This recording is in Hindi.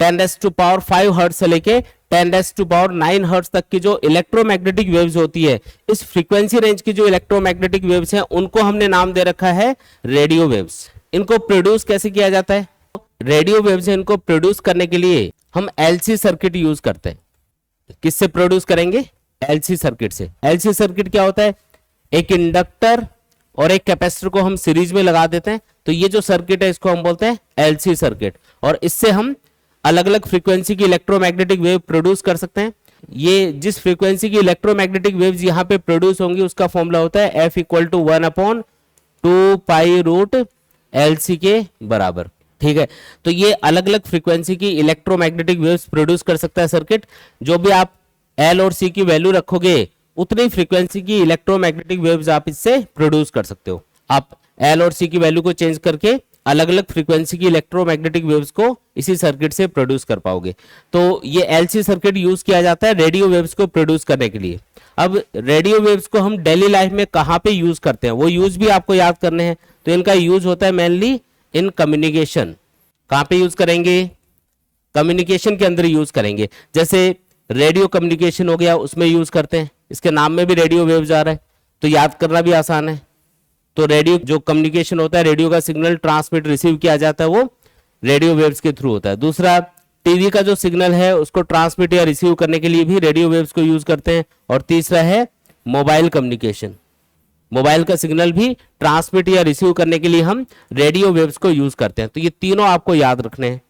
10⁵ हर्ट्ज से लेके 10⁹ हर्ट्ज तक की जो इलेक्ट्रोमैग्नेटिक वेव्स होती है, इस फ्रीक्वेंसी रेंज की जो इलेक्ट्रोमैग्नेटिक वेव्स हैं उनको हमने नाम दे रखा है रेडियो वेव्स। इनको प्रोड्यूस कैसे किया जाता है? रेडियो वेव्स हैं, इनको प्रोड्यूस करने के लिए हम एलसी सर्किट यूज करते हैं। किससे प्रोड्यूस करेंगे? एलसी सर्किट से। एलसी सर्किट क्या होता है? एक इंडक्टर और एक कैपेसिटर को हम सीरीज में लगा देते हैं, तो ये जो सर्किट है इसको हम बोलते हैं एलसी सर्किट, और इससे हम अलग अलग फ्रीक्वेंसी की इलेक्ट्रोमैग्नेटिक वेव प्रोड्यूस कर सकते हैं। ये जिस फ्रीक्वेंसी की इलेक्ट्रोमैग्नेटिक वेव्स यहाँ पे प्रोड्यूस होंगी उसका फॉर्मूला होता है F = 1/2π√LC के बराबर। ठीक है, तो ये अलग अलग फ्रीक्वेंसी की इलेक्ट्रोमैग्नेटिक वेव्स प्रोड्यूस कर सकता है सर्किट। जो भी आप L और C की वैल्यू रखोगे उतनी फ्रीक्वेंसी की इलेक्ट्रोमैग्नेटिक वेव्स आप इससे प्रोड्यूस कर सकते हो। आप L और C की वैल्यू को चेंज करके अलग अलग फ्रीक्वेंसी की इलेक्ट्रोमैग्नेटिक वेव्स को इसी सर्किट से प्रोड्यूस कर पाओगे। तो ये एलसी सर्किट यूज किया जाता है रेडियो वेव्स को प्रोड्यूस करने के लिए। अब रेडियो वेव्स को हम डेली लाइफ में कहाँ पे यूज करते हैं, वो यूज भी आपको याद करने हैं। तो इनका यूज होता है मेनली इन कम्युनिकेशन। कहाँ पे यूज करेंगे? कम्युनिकेशन के अंदर यूज करेंगे। जैसे रेडियो कम्युनिकेशन हो गया, उसमें यूज करते हैं। इसके नाम में भी रेडियो वेव्स आ रहा है, तो याद करना भी आसान है। तो रेडियो जो कम्युनिकेशन होता है, रेडियो का सिग्नल ट्रांसमिट रिसीव किया जाता है, वो रेडियो वेव्स के थ्रू होता है। दूसरा, टीवी का जो सिग्नल है उसको ट्रांसमिट या रिसीव करने के लिए भी रेडियो वेव्स को यूज करते हैं। और तीसरा है मोबाइल कम्युनिकेशन। मोबाइल का सिग्नल भी ट्रांसमिट या रिसीव करने के लिए हम रेडियो वेव्स को यूज करते हैं। तो ये तीनों आपको याद रखने हैं।